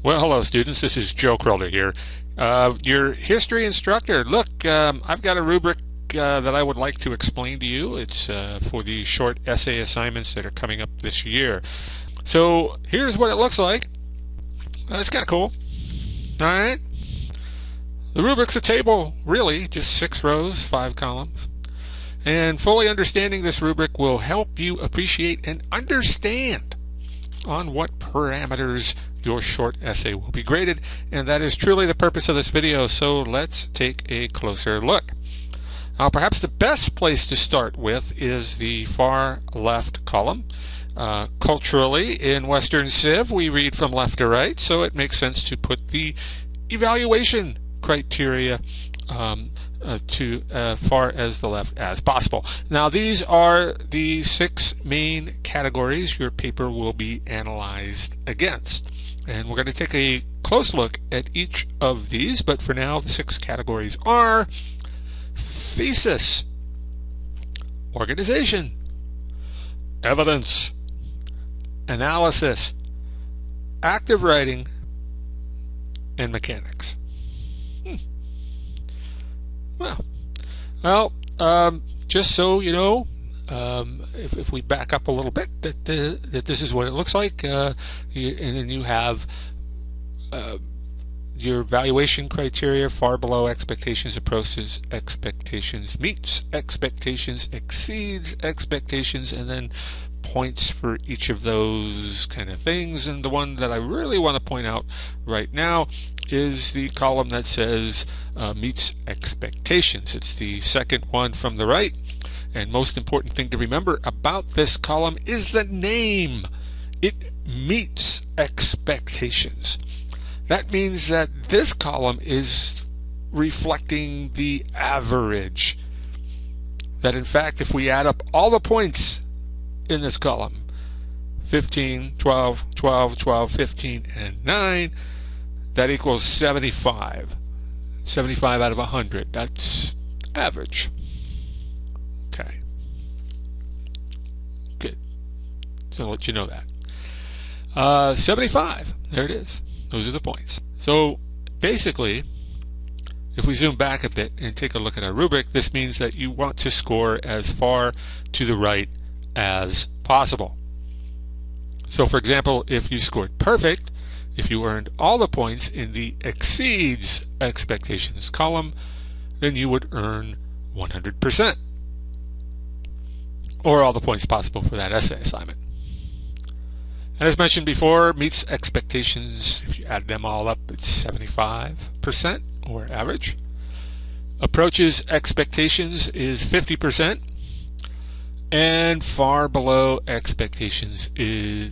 Well, hello students, this is Joe Crowder here, your history instructor. Look, I've got a rubric that I would like to explain to you. It's for the short essay assignments that are coming up this year. So here's what it looks like. It's kind of cool. Alright, the rubric's a table, really, just 6 rows, 5 columns. And fully understanding this rubric will help you appreciate and understand on what parameters your short essay will be graded, and that is truly the purpose of this video. So let's take a closer look. Now, perhaps the best place to start with is the far left column. Culturally, in Western Civ, we read from left to right, so it makes sense to put the evaluation criteria to far as the left as possible. Now, these are the 6 main categories your paper will be analyzed against. And we're going to take a close look at each of these, but for now, the 6 categories are thesis, organization, evidence, analysis, active writing, and mechanics. Well, just so you know, if we back up a little bit, that this is what it looks like, and then you have your evaluation criteria: far below expectations, approaches expectations, meets expectations, exceeds expectations, and then points for each of those kind of things. And the one that I really want to point out right now is the column that says meets expectations. It's the second one from the right, and most important thing to remember about this column is the name. It meets expectations. That means that this column is reflecting the average. That in fact, if we add up all the points in this column, 15, 12, 12, 12, 15, and 9, that equals 75. 75 out of 100. That's average. Okay. Good. So I'll let you know that. 75. There it is. Those are the points. So basically, if we zoom back a bit and take a look at our rubric, this means that you want to score as far to the right as possible. So for example, if you scored perfect, if you earned all the points in the exceeds expectations column, then you would earn 100%, or all the points possible for that essay assignment. And as mentioned before, meets expectations, if you add them all up, it's 75%, or average. Approaches expectations is 50%, and far below expectations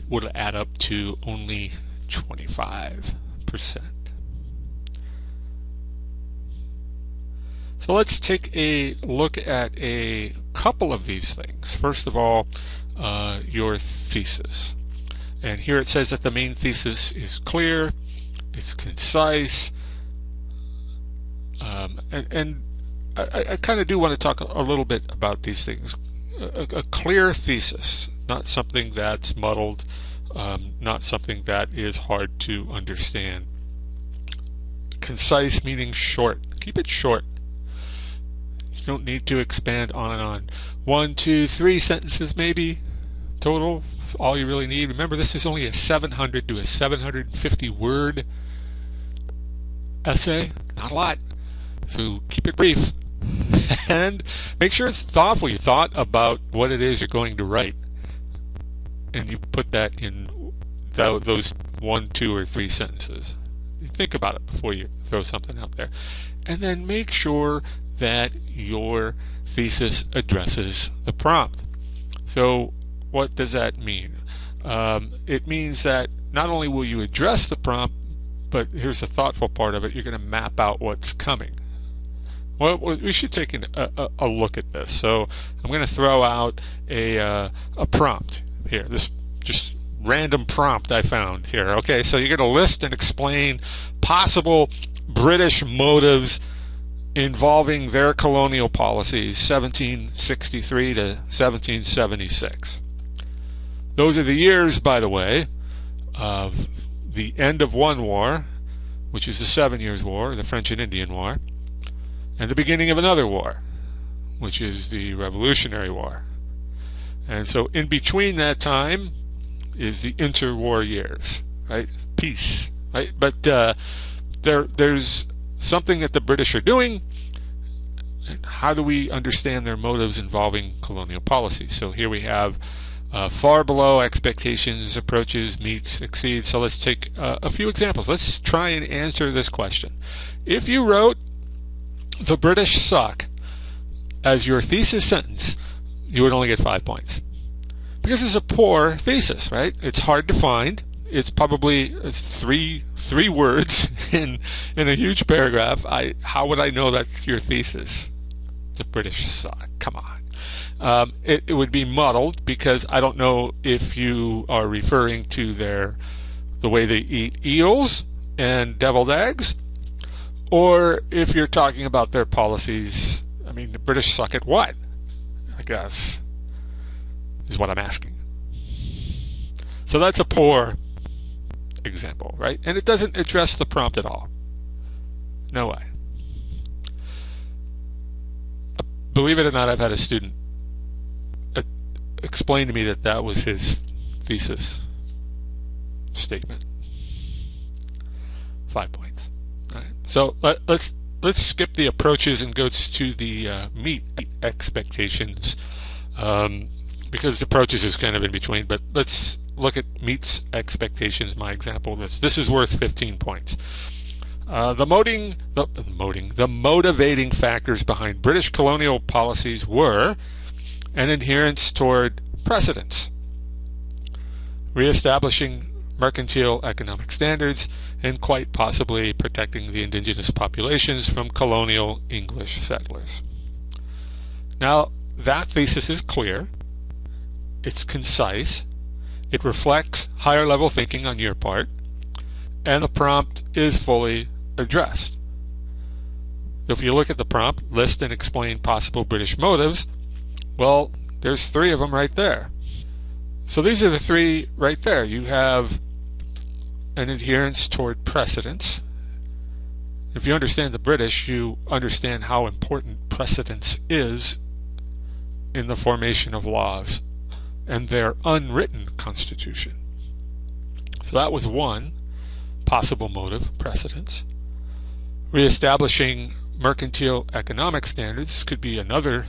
would add up to only 25%. So let's take a look at a couple of these things. First of all, your thesis. And here it says that the main thesis is clear, it's concise, and I kind of do want to talk a little bit about these things. A clear thesis, not something that's muddled, not something that is hard to understand. Concise meaning short. Keep it short. You don't need to expand on and on. 1, 2, 3 sentences maybe total. That's all you really need. Remember, this is only a 700 to a 750 word essay. Not a lot. So keep it brief. And make sure it's thoughtful. You thought about what it is you're going to write, and you put that in those 1, 2, or 3 sentences. You think about it before you throw something out there. And then make sure that your thesis addresses the prompt. So what does that mean? It means that not only will you address the prompt, but here's the thoughtful part of it: you're going to map out what's coming. Well, we should take a look at this. So I'm going to throw out a prompt here. This just random prompt I found here. Okay, so you're going to list and explain possible British motives involving their colonial policies, 1763 to 1776. Those are the years, by the way, of the end of one war, which is the 7 Years' War, the French and Indian War, and the beginning of another war, which is the Revolutionary War. And so in between that time is the interwar years, right? Peace, right? But there's something that the British are doing, and how do we understand their motives involving colonial policy? So here we have far below expectations, approaches, meets, exceeds. So let's take a few examples. Let's try and answer this question. If you wrote "the British suck" as your thesis sentence, you would only get 5 points. Because it's a poor thesis, right? It's hard to find. It's probably three words in a huge paragraph. How would I know that's your thesis? The British suck. Come on. It would be muddled because I don't know if you are referring to the way they eat eels and deviled eggs, or if you're talking about their policies. I mean, the British suck at what? I guess is what I'm asking. So that's a poor example, right? And it doesn't address the prompt at all. No way. Believe it or not, I've had a student explain to me that was his thesis statement. 5 points. All right. So let's skip the approaches and go to the meet expectations, because approaches is kind of in between. But let's look at meets expectations. My example. This is worth 15 points. The motivating factors behind British colonial policies were an adherence toward precedents, reestablishing mercantile economic standards, and quite possibly protecting the indigenous populations from colonial English settlers. Now, that thesis is clear, it's concise, it reflects higher level thinking on your part, and the prompt is fully addressed. So if you look at the prompt, list and explain possible British motives, well, there's 3 of them right there. So these are the 3 right there. You have an adherence toward precedents. If you understand the British, you understand how important precedence is in the formation of laws and their unwritten constitution. So that was one possible motive, precedence. Reestablishing mercantile economic standards could be another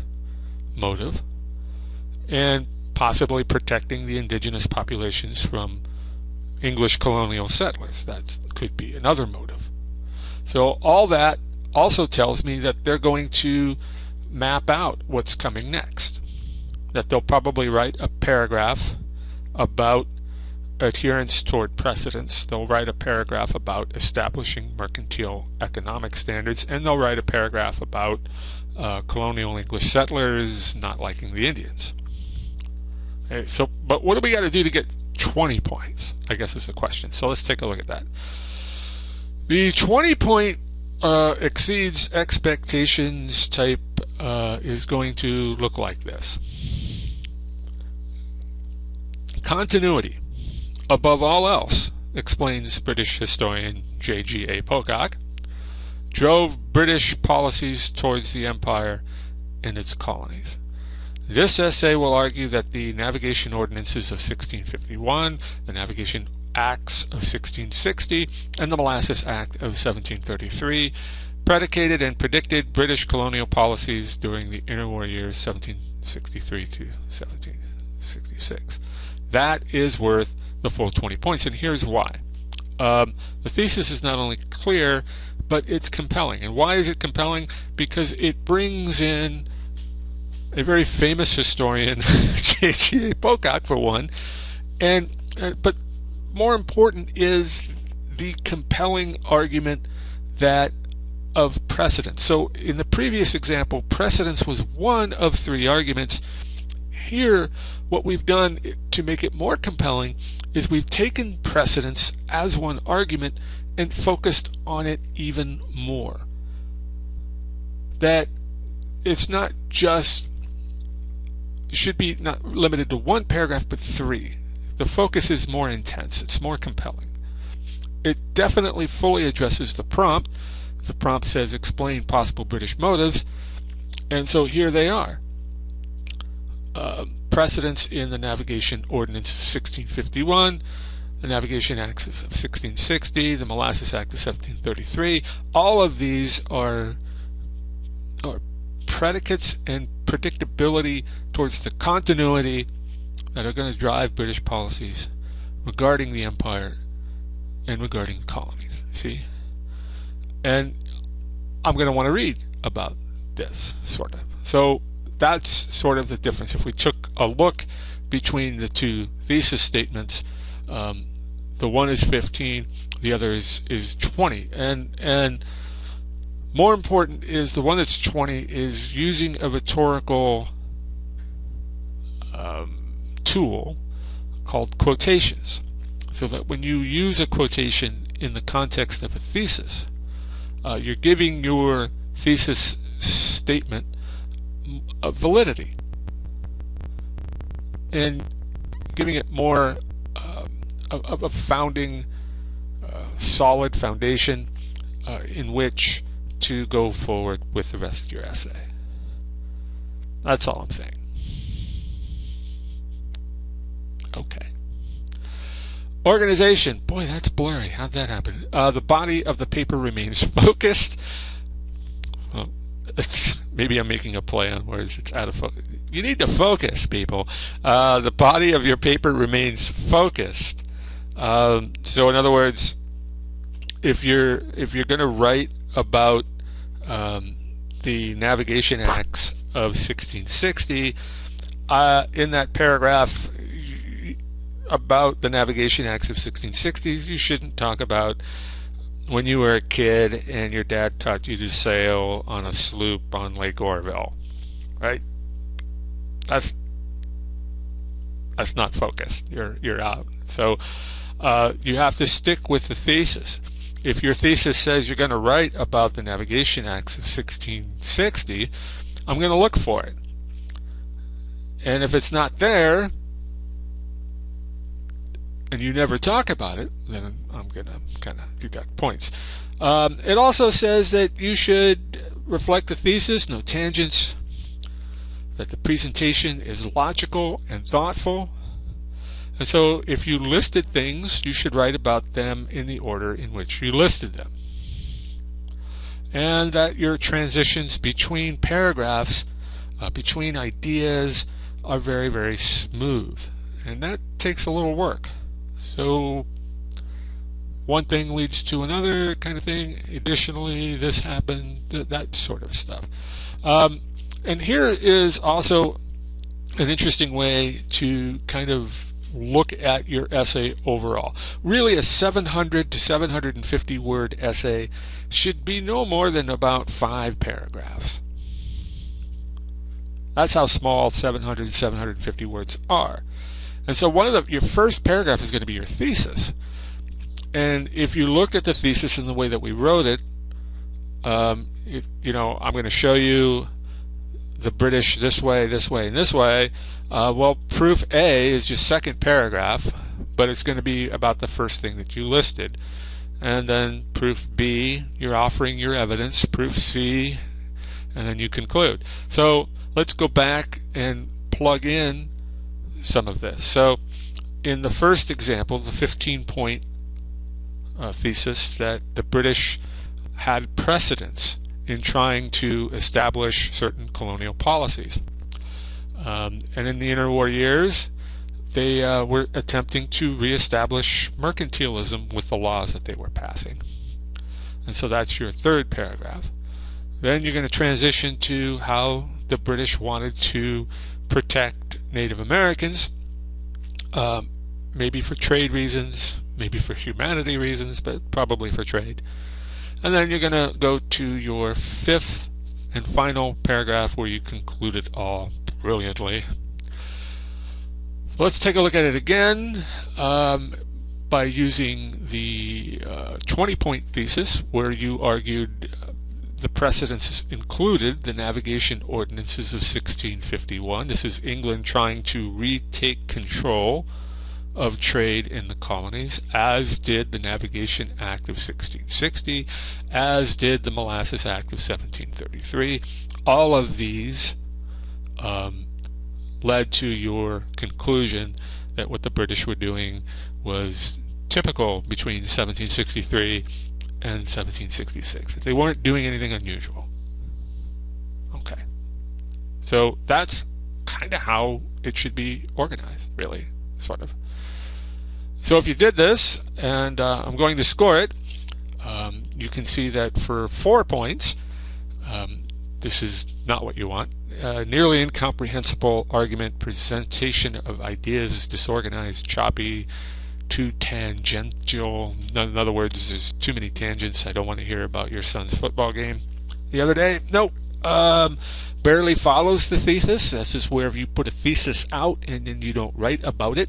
motive, and possibly protecting the indigenous populations from English colonial settlers. That could be another motive. So all that also tells me that they're going to map out what's coming next. That they'll probably write a paragraph about adherence toward precedents. They'll write a paragraph about establishing mercantile economic standards, and they'll write a paragraph about colonial English settlers not liking the Indians. Okay, so, but what do we got to do to get 20 points? I guess is the question. So let's take a look at that. The 20 point exceeds expectations type is going to look like this. Continuity, above all else, explains British historian J.G.A. Pocock, drove British policies towards the empire and its colonies. This essay will argue that the Navigation Ordinances of 1651, the Navigation Acts of 1660, and the Molasses Act of 1733 predicated and predicted British colonial policies during the interwar years 1763 to 1766. That is worth the full 20 points, and here's why. The thesis is not only clear, but it's compelling. And why is it compelling? Because it brings in a very famous historian, J.G.A. Pocock, for one, and but more important is the compelling argument that of precedence. So in the previous example, precedence was one of 3 arguments. Here, what we've done to make it more compelling is we've taken precedence as one argument and focused on it even more. That it's not just, it should be not limited to 1 paragraph, but 3. The focus is more intense, it's more compelling. it definitely fully addresses the prompt. The prompt says explain possible British motives, and so here they are. Precedents in the Navigation Ordinance of 1651, the Navigation Acts of 1660, the Molasses Act of 1733. All of these are predicates and predictability towards the continuity that are going to drive British policies regarding the empire and regarding the colonies. See? And I'm going to want to read about this, sort of. So that's sort of the difference. If we took a look between the two thesis statements, the one is 15, the other is 20. And more important is the one that's 20 is using a rhetorical tool called quotations. So that when you use a quotation in the context of a thesis, you're giving your thesis statement a validity and giving it more of a founding, solid foundation in which to go forward with the rest of your essay. That's all I'm saying. Okay. Organization. Boy, that's blurry. How'd that happen? The body of the paper remains focused. Well, maybe I'm making a play on words. It's out of focus. You need to focus, people. The body of your paper remains focused. So in other words, if you're going to write about the Navigation Acts of 1660, in that paragraph about the Navigation Acts of 1660s, you shouldn't talk about when you were a kid and your dad taught you to sail on a sloop on Lake Oroville, right? That's not focused. You're out. So you have to stick with the thesis. If your thesis says you're going to write about the Navigation Acts of 1660, I'm going to look for it. And if it's not there, and you never talk about it, then I'm going to kind of deduct points. It also says that you should reflect the thesis, no tangents, that the presentation is logical and thoughtful. And so if you listed things, you should write about them in the order in which you listed them. And that your transitions between paragraphs, between ideas, are very, very smooth. And that takes a little work. So one thing leads to another kind of thing. Additionally, this happened, that sort of stuff. And here is also an interesting way to kind of look at your essay overall. Really, a 700 to 750 word essay should be no more than about 5 paragraphs. That's how small 700 to 750 words are. And so your first paragraph is going to be your thesis. And if you looked at the thesis in the way that we wrote it, I'm going to show you the British this way, and this way. Well, proof A is your second paragraph, but it's going to be about the first thing that you listed. And then proof B, you're offering your evidence. Proof C, and then you conclude. So let's go back and plug in some of this. So in the first example, the 15-point thesis, that the British had precedence in trying to establish certain colonial policies. And in the interwar years, they were attempting to reestablish mercantilism with the laws that they were passing. And so that's your third paragraph. Then you're going to transition to how the British wanted to protect Native Americans, maybe for trade reasons, maybe for humanity reasons, but probably for trade. And then you're going to go to your fifth and final paragraph where you conclude it all brilliantly. So let's take a look at it again by using the 20-point thesis, where you argued the precedents included the Navigation Ordinances of 1651. This is England trying to retake control of trade in the colonies, as did the Navigation Act of 1660, as did the Molasses Act of 1733. All of these led to your conclusion that what the British were doing was typical between 1763 and 1766. They weren't doing anything unusual. Okay. So that's kind of how it should be organized, really, sort of. So if you did this, and I'm going to score it, you can see that for 4 points, this is not what you want. Nearly incomprehensible argument, presentation of ideas is disorganized, choppy, too tangential. In other words, there's too many tangents. I don't want to hear about your son's football game the other day. Nope. Barely follows the thesis. This is where you put a thesis out and then you don't write about it.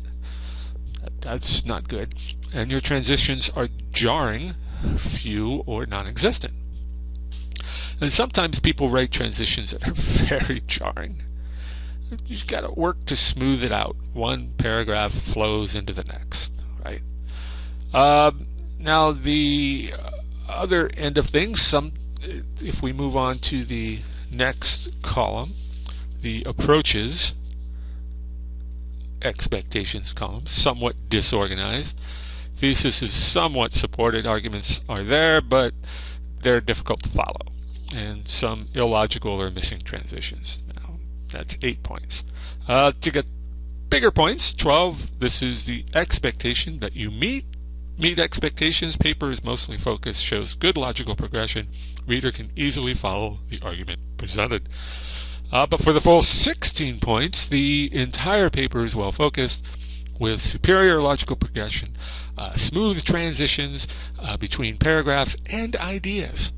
That's not good. And your transitions are jarring, few, or non-existent. And sometimes people write transitions that are very jarring. You've got to work to smooth it out. One paragraph flows into the next, right? Now, the other end of things, if we move on to the next column, the approaches, expectations column, somewhat disorganized. Thesis is somewhat supported. Arguments are there, but they're difficult to follow. And some illogical or missing transitions. Now, that's 8 points. To get bigger points, 12, this is the expectation that you meet expectations. Paper is mostly focused, shows good logical progression. Reader can easily follow the argument presented. But for the full 16 points, the entire paper is well focused with superior logical progression, smooth transitions between paragraphs and ideas.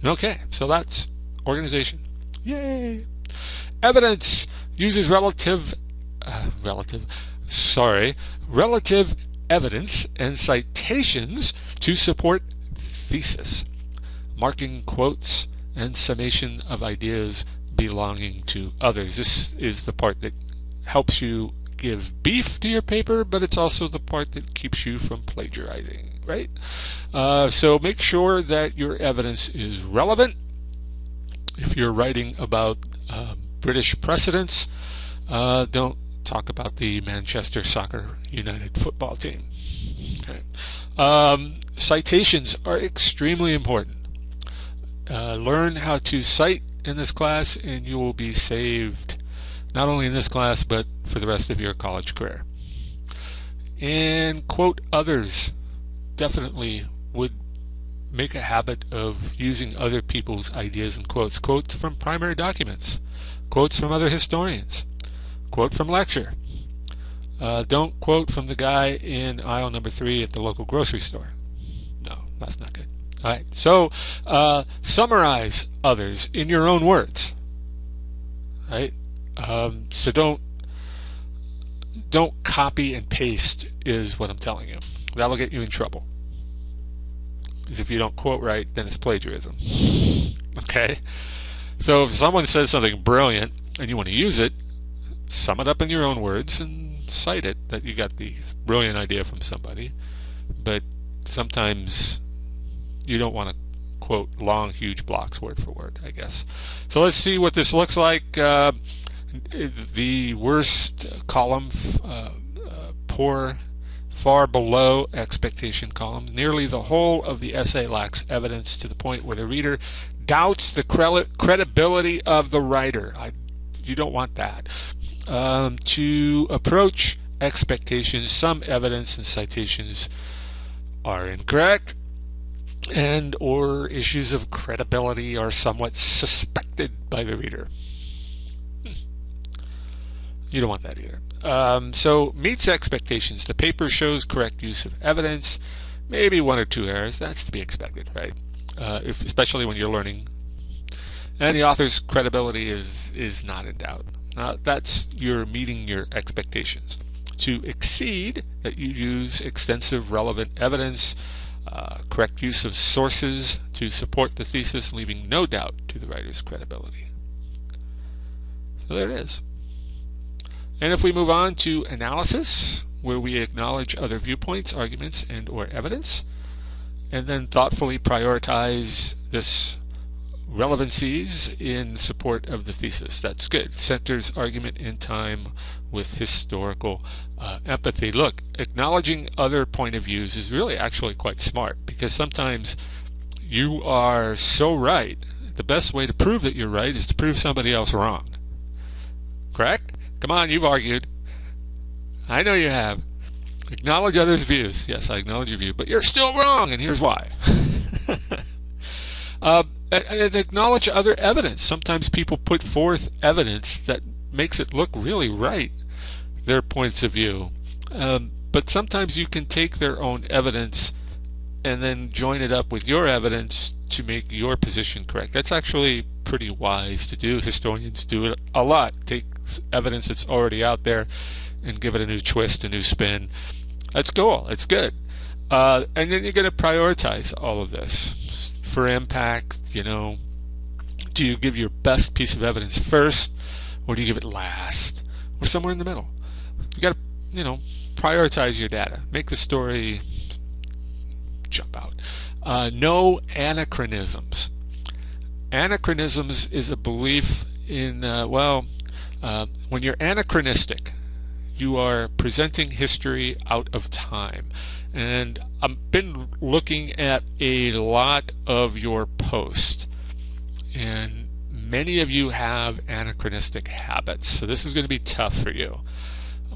Okay, so that's organization. Yay! Evidence uses relative evidence and citations to support thesis, marking quotes and summation of ideas belonging to others. This is the part that helps you give beef to your paper, but it's also the part that keeps you from plagiarizing, right? So make sure that your evidence is relevant. If you're writing about British precedents, don't talk about the Manchester Soccer United football team. Okay. Citations are extremely important. Learn how to cite in this class and you will be saved, not only in this class but for the rest of your college career. And quote others. Definitely would make a habit of using other people's ideas and quotes. Quotes from primary documents, quotes from other historians, quote from lecture. Don't quote from the guy in aisle number 3 at the local grocery store. No, that's not good. All right, so summarize others in your own words. Right? So don't copy and paste is what I'm telling you. That'll get you in trouble. Because if you don't quote right, then it's plagiarism. Okay? So if someone says something brilliant and you want to use it, sum it up in your own words and cite it that you got the brilliant idea from somebody. But sometimes you don't want to quote long, huge blocks word for word, I guess. So let's see what this looks like. The worst column, poor, far below expectation column. Nearly the whole of the essay lacks evidence to the point where the reader doubts the credibility of the writer. You don't want that. To approach expectations, some evidence and citations are incorrect, and or issues of credibility are somewhat suspected by the reader. You don't want that either. So meets expectations. The paper shows correct use of evidence, maybe 1 or 2 errors. That's to be expected, right? Especially when you're learning. And the author's credibility is not in doubt. That's you're meeting your expectations. To exceed, that you use extensive relevant evidence, correct use of sources to support the thesis, leaving no doubt to the writer's credibility. So there it is. And if we move on to analysis, where we acknowledge other viewpoints, arguments, and or evidence, and then thoughtfully prioritize this relevancies in support of the thesis. That's good. Centers argument in time with historical empathy. Look, acknowledging other point of views is really actually quite smart, because sometimes you are so right. The best way to prove that you're right is to prove somebody else wrong. Correct? Come on, you've argued. I know you have. Acknowledge others' views. Yes, I acknowledge your view, but you're still wrong, and here's why. And acknowledge other evidence. Sometimes people put forth evidence that makes it look really right, their points of view. But sometimes you can take their own evidence and then join it up with your evidence to make your position correct. That's actually pretty wise to do. Historians do it a lot. Take evidence that's already out there and give it a new twist, a new spin. That's cool. It's good. And then you're going to prioritize all of this for impact. Do you give your best piece of evidence first, or do you give it last, or somewhere in the middle? You got to, prioritize your data. Make the story jump out. No anachronisms. Anachronisms is a belief in, when you're anachronistic, you are presenting history out of time. And I've been looking at a lot of your posts, and many of you have anachronistic habits, so this is going to be tough for you.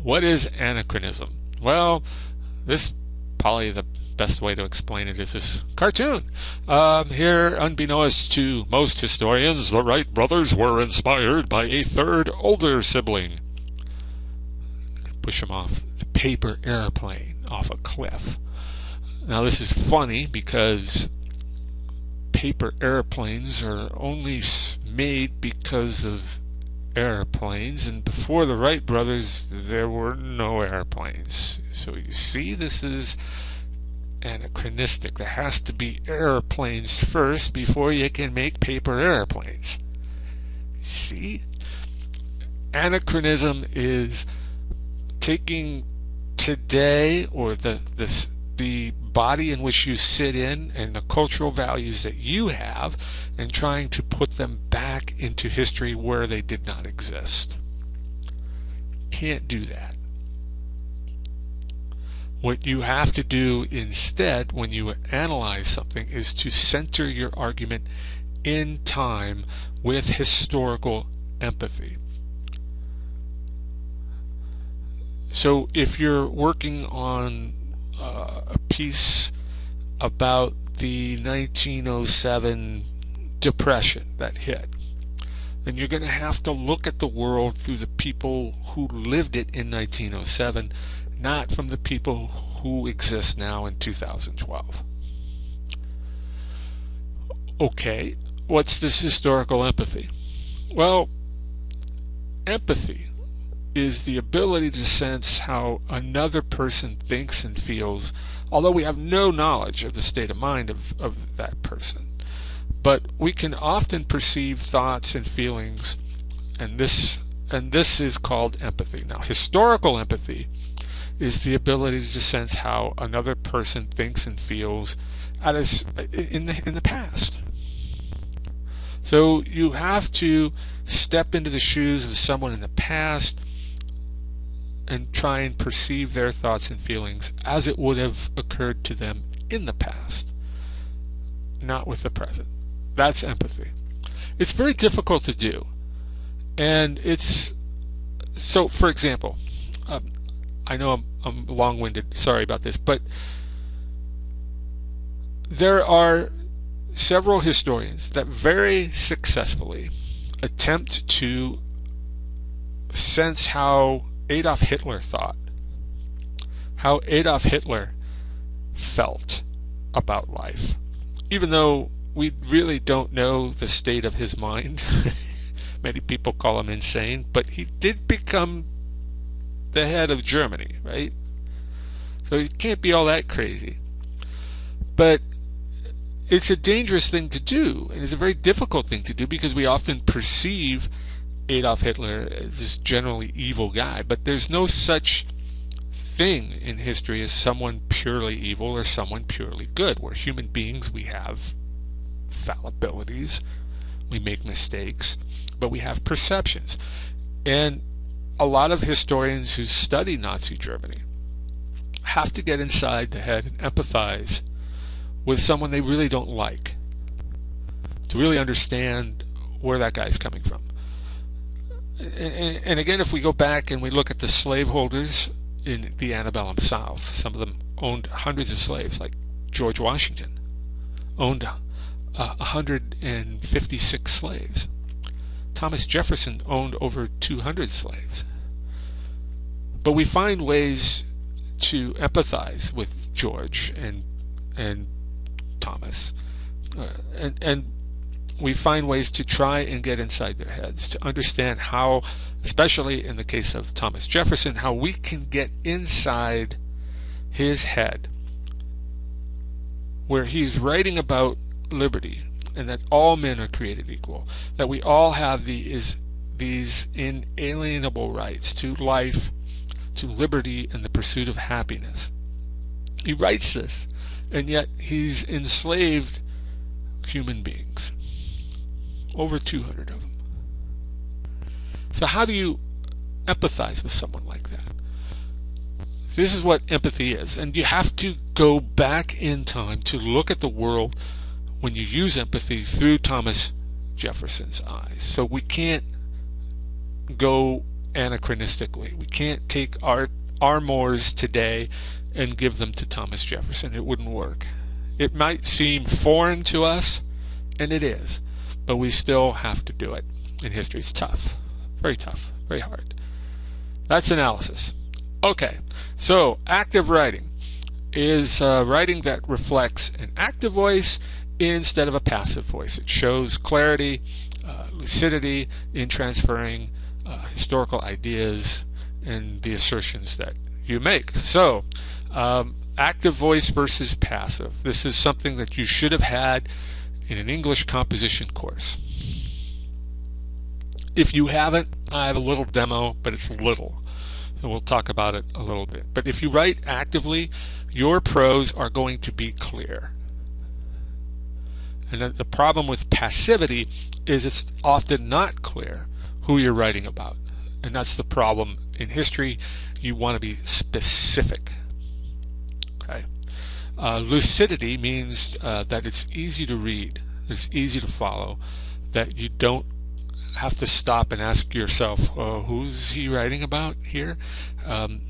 What is anachronism? Well, this probably the best way to explain it is this cartoon. Here, unbeknownst to most historians, the Wright brothers were inspired by a third older sibling. Push them off the paper airplane off a cliff. Now this is funny because paper airplanes are only made because of airplanes, and before the Wright brothers there were no airplanes. So you see, this is anachronistic. There has to be airplanes first before you can make paper airplanes. See? Anachronism is taking today, or the body in which you sit in, and the cultural values that you have, and trying to put them back into history where they did not exist. Can't do that. What you have to do instead when you analyze something is to center your argument in time with historical empathy. So if you're working on a piece about the 1907 depression that hit, then you're going to have to look at the world through the people who lived it in 1907, not from the people who exist now in 2012. Okay, what's this historical empathy? Well, empathy is the ability to sense how another person thinks and feels, although we have no knowledge of the state of mind of that person. But we can often perceive thoughts and feelings, and this is called empathy. Now, historical empathy is the ability to sense how another person thinks and feels in the past. So you have to step into the shoes of someone in the past and try and perceive their thoughts and feelings as it would have occurred to them in the past, not with the present. That's empathy. It's very difficult to do. And so, for example, I know I'm long-winded, sorry about this, but there are several historians that very successfully attempt to sense how Adolf Hitler thought, how Adolf Hitler felt about life, even though we really don't know the state of his mind. Many people call him insane, but he did become the head of Germany, right? So he can't be all that crazy. But it's a dangerous thing to do, and it's a very difficult thing to do, because we often perceive Adolf Hitler is this generally evil guy, but there's no such thing in history as someone purely evil or someone purely good. We're human beings, we have fallibilities, we make mistakes, but we have perceptions. And a lot of historians who study Nazi Germany have to get inside the head and empathize with someone they really don't like to really understand where that guy's coming from. And again, if we go back and we look at the slaveholders in the antebellum South, some of them owned hundreds of slaves, like George Washington owned 156 slaves. Thomas Jefferson owned over 200 slaves. But we find ways to empathize with George and Thomas, and we find ways to try and get inside their heads, to understand how, especially in the case of Thomas Jefferson, how we can get inside his head, where he's writing about liberty and that all men are created equal, that we all have these inalienable rights to life, to liberty, and the pursuit of happiness. He writes this, and yet he's enslaved human beings, over 200 of them. So how do you empathize with someone like that? So this is what empathy is, and you have to go back in time to look at the world when you use empathy through Thomas Jefferson's eyes. So we can't go anachronistically. We can't take our mores today and give them to Thomas Jefferson. It wouldn't work. It might seem foreign to us, and it is, but we still have to do it. In history, it's tough, very hard. That's analysis. Okay, so active writing is writing that reflects an active voice instead of a passive voice. It shows clarity, lucidity in transferring historical ideas and the assertions that you make. So, active voice versus passive. This is something that you should have had in an English composition course. If you haven't, I have a little demo, but it's little. So we'll talk about it a little bit. But if you write actively, your prose are going to be clear. And the problem with passivity is it's often not clear who you're writing about. And that's the problem in history. You want to be specific. Okay. Lucidity means that it's easy to read, it's easy to follow, that you don't have to stop and ask yourself, who's he writing about here?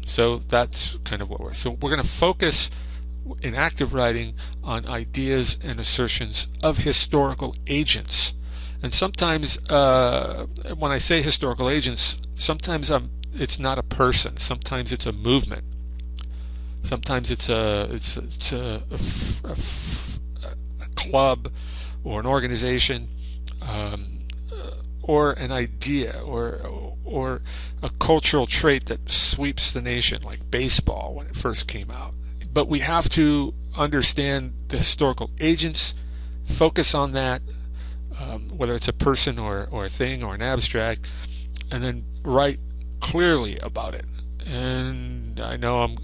So that's kind of what we're going to focus in active writing on ideas and assertions of historical agents. And sometimes when I say historical agents, sometimes it's not a person, sometimes it's a movement, sometimes it's a club or an organization, or an idea, or a cultural trait that sweeps the nation, like baseball when it first came out. But we have to understand the historical agents, focus on that, whether it's a person or a thing or an abstract, and then write clearly about it. And I know I'm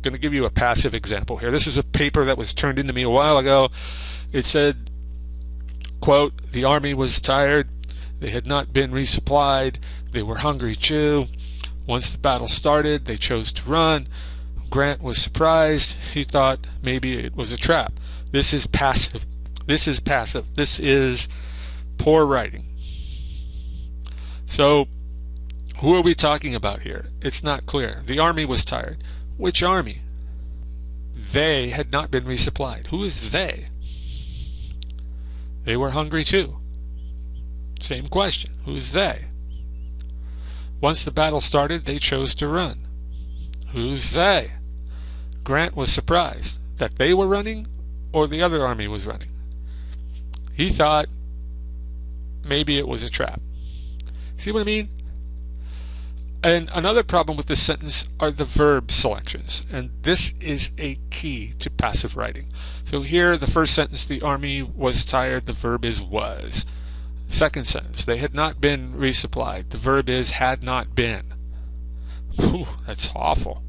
going to give you a passive example here. This is a paper that was turned into me a while ago. It said, quote, "The army was tired. They had not been resupplied. They were hungry too. Once the battle started, they chose to run. Grant was surprised. He thought maybe it was a trap." This is passive. This is passive. This is poor writing. So, who are we talking about here? It's not clear. The army was tired. Which army? They had not been resupplied. Who is they? They were hungry too. Same question. Who's they? Once the battle started, they chose to run. Who's they? Grant was surprised that they were running or the other army was running. He thought maybe it was a trap. See what I mean? And another problem with this sentence are the verb selections, and this is a key to passive writing. So here, the first sentence, the army was tired, the verb is was. Second sentence, they had not been resupplied. The verb is had not been. Whew, that's awful.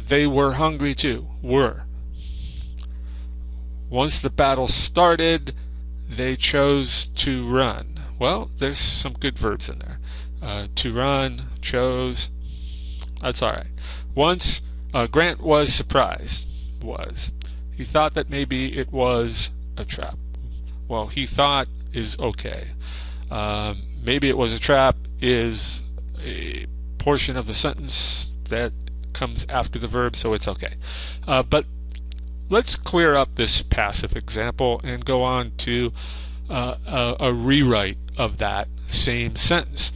They were hungry too. Were. Once the battle started, they chose to run. Well, there's some good verbs in there. To run, chose. That's all right. Once Grant was surprised. Was. He thought that maybe it was a trap. Well, he thought is okay. Maybe it was a trap is a portion of the sentence that comes after the verb, so it's okay. But let's clear up this passive example and go on to a rewrite of that same sentence.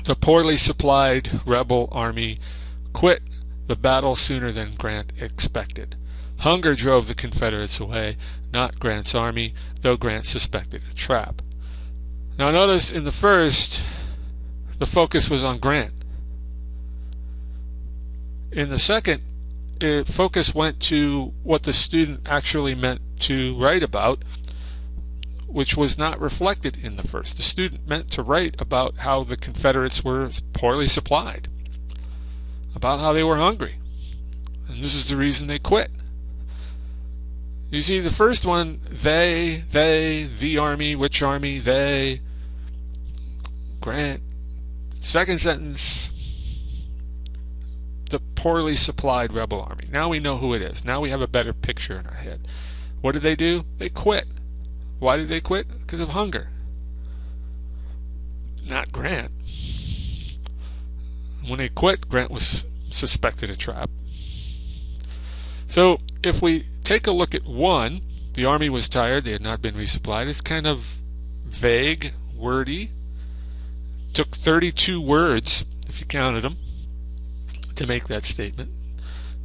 The poorly supplied rebel army quit the battle sooner than Grant expected. Hunger drove the Confederates away, not Grant's army, though Grant suspected a trap. Now notice in the first, the focus was on Grant. In the second, focus went to what the student actually meant to write about, which was not reflected in the first. The student meant to write about how the Confederates were poorly supplied, about how they were hungry, and this is the reason they quit. You see, the first one, they, the army, which army, they, Grant. Second sentence, the poorly supplied rebel army. Now we know who it is. Now we have a better picture in our head. What did they do? They quit. Why did they quit? Because of hunger. Not Grant. When they quit, Grant was suspected a trap. So if we take a look at one, the army was tired, they had not been resupplied. It's kind of vague, wordy. Took 32 words, if you counted them, to make that statement.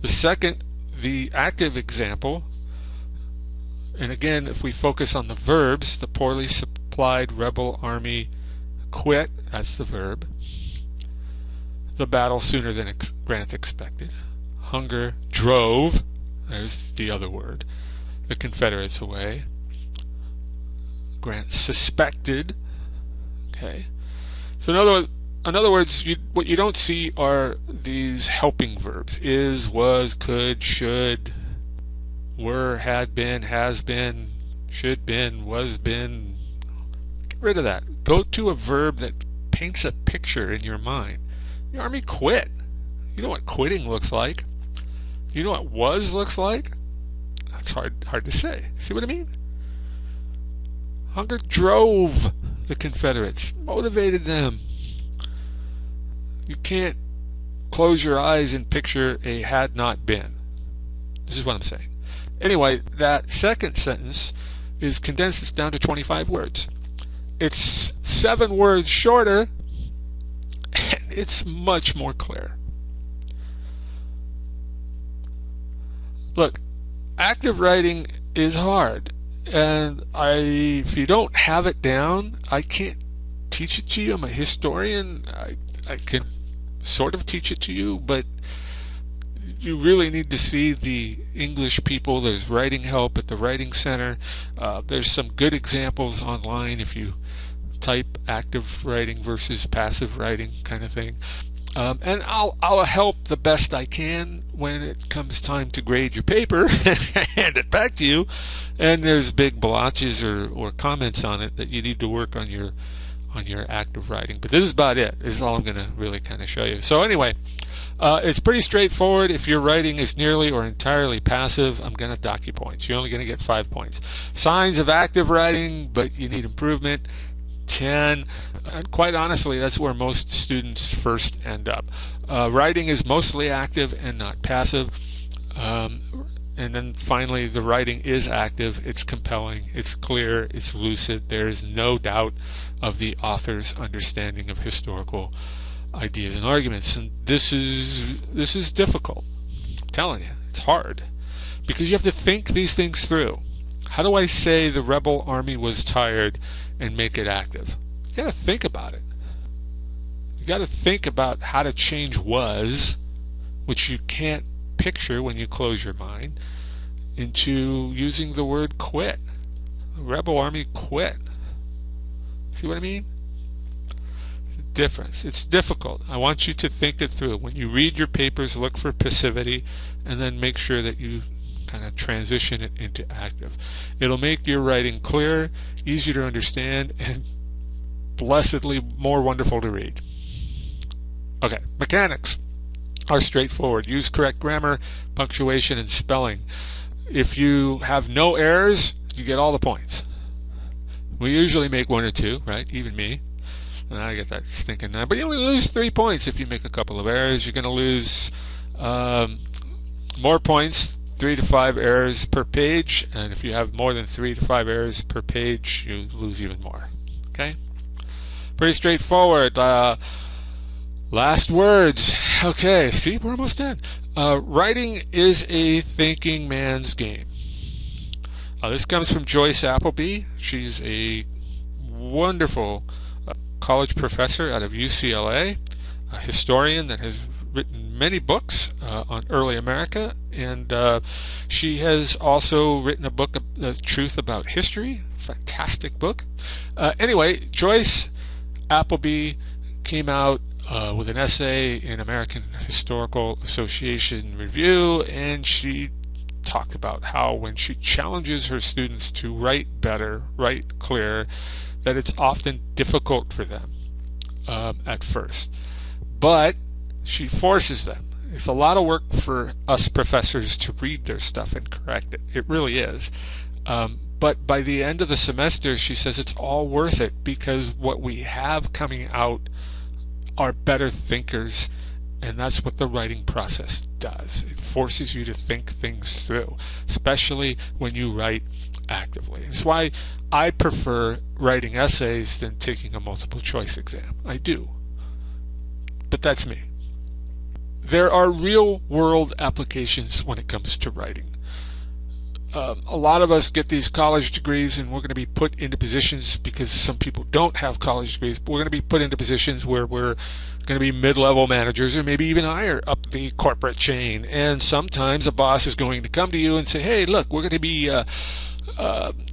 The second, the active example, and again, if we focus on the verbs, the poorly supplied rebel army quit, that's the verb. The battle sooner than Grant expected. Hunger drove, there's the other word, the Confederates away. Grant suspected. Okay. So in other words, what you don't see are these helping verbs. Is, was, could, should, were, had been, has been, should been, was been. Get rid of that. Go to a verb that paints a picture in your mind. The army quit. You know what quitting looks like. You know what was looks like? That's hard to say. See what I mean? Hunger drove the Confederates, motivated them. You can't close your eyes and picture a had not been. This is what I'm saying. Anyway, that second sentence is condensed. It's down to 25 words. It's 7 words shorter, and it's much more clear. Look, active writing is hard, and if you don't have it down, I can't teach it to you. I'm a historian. I can sort of teach it to you, but you really need to see the English people. There's writing help at the Writing Center. There's some good examples online if you type active writing versus passive writing kind of thing. And I'll help the best I can when it comes time to grade your paper and hand it back to you. And there's big blotches or comments on it that you need to work on your active writing. But this is about it. This is all I'm going to really kind of show you. So anyway, it's pretty straightforward. If your writing is nearly or entirely passive, I'm going to dock you points. You're only going to get 5 points. Signs of active writing, but you need improvement, 10. And quite honestly, that's where most students first end up. Writing is mostly active and not passive. And then finally, the writing is active, it's compelling, it's clear, it's lucid. There is no doubt of the author's understanding of historical ideas and arguments. And this is difficult. I'm telling you, it's hard. Because you have to think these things through. How do I say the rebel army was tired and make it active? You got to think about it. You got to think about how to change was, which you can't picture when you close your mind, into using the word quit. The rebel army quit. See what I mean? Difference. It's difficult. I want you to think it through. When you read your papers, look for passivity, and then make sure that you kind of transition it into active. It'll make your writing clearer, easier to understand, and blessedly more wonderful to read. Okay, mechanics are straightforward. Use correct grammar, punctuation, and spelling. If you have no errors, you get all the points. We usually make one or two, right? Even me. And I get that stinking 9. But you only lose 3 points if you make a couple of errors. You're going to lose more points, 3 to 5 errors per page. And if you have more than 3 to 5 errors per page, you lose even more. Okay? Pretty straightforward. Last words. Okay, see, we're almost done. Writing is a thinking man's game. This comes from Joyce Appleby. She's a wonderful college professor out of UCLA, a historian that has written many books on early America, and she has also written a book, The Truth About History. Fantastic book. Anyway, Joyce Appleby came out with an essay in American Historical Association Review, and she talked about how when she challenges her students to write better, write clear, that it's often difficult for them at first. But she forces them. It's a lot of work for us professors to read their stuff and correct it. It really is. But by the end of the semester, she says it's all worth it because what we have coming out are better thinkers, and that's what the writing process does. It forces you to think things through, especially when you write actively. It's why I prefer writing essays than taking a multiple choice exam. I do. But that's me. There are real world applications when it comes to writing. A lot of us get these college degrees, and we're going to be put into positions, because some people don't have college degrees, but we're going to be put into positions where we're going to be mid-level managers, or maybe even higher up the corporate chain. And sometimes a boss is going to come to you and say, hey, look, we're going to be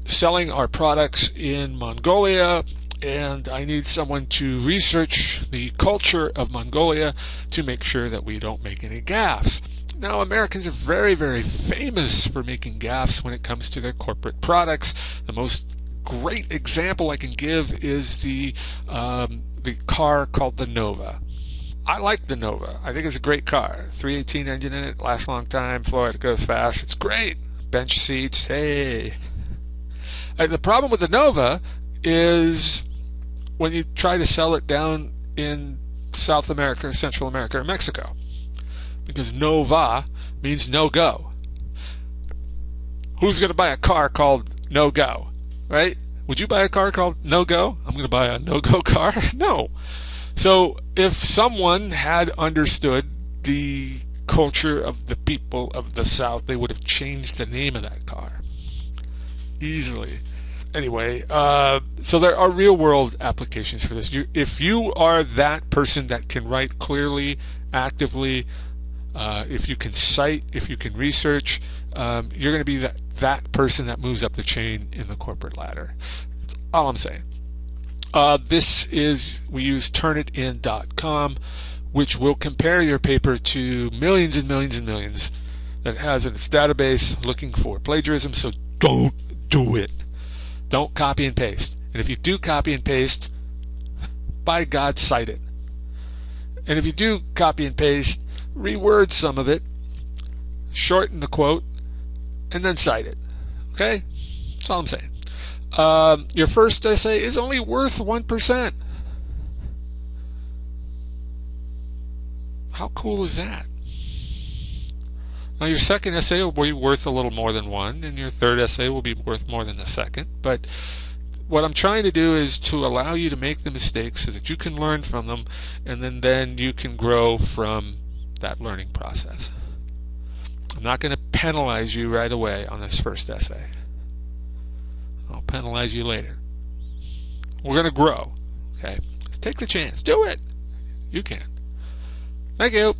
selling our products in Mongolia, and I need someone to research the culture of Mongolia to make sure that we don't make any gaffes. Now, Americans are very, very famous for making gaffes when it comes to their corporate products. The most great example I can give is the car called the Nova. I like the Nova. I think it's a great car. 318 engine in it, lasts a long time, Florida goes fast. It's great. Bench seats, hey. The problem with the Nova is when you try to sell it down in South America, Central America, or Mexico. Because Nova means no go. Who's going to buy a car called no go? Right? Would you buy a car called no go? I'm going to buy a no go car? No. So if someone had understood the culture of the people of the South, they would have changed the name of that car easily. Anyway, so there are real world applications for this. If you are that person that can write clearly, actively, if you can cite, if you can research, you're going to be that person that moves up the chain in the corporate ladder. That's all I'm saying. We use turnitin.com, which will compare your paper to millions and millions and millions that has in its database looking for plagiarism, so don't do it. Don't copy and paste. And if you do copy and paste, by God, cite it. And if you do copy and paste, reword some of it, shorten the quote, and then cite it. Okay? That's all I'm saying. Your first essay is only worth 1%. How cool is that? Now your second essay will be worth a little more than 1, and your third essay will be worth more than the second. But what I'm trying to do is to allow you to make the mistakes so that you can learn from them, and then you can grow from that learning process. I'm not going to penalize you right away on this first essay. I'll penalize you later. We're going to grow. Okay? Take the chance. Do it. You can. Thank you.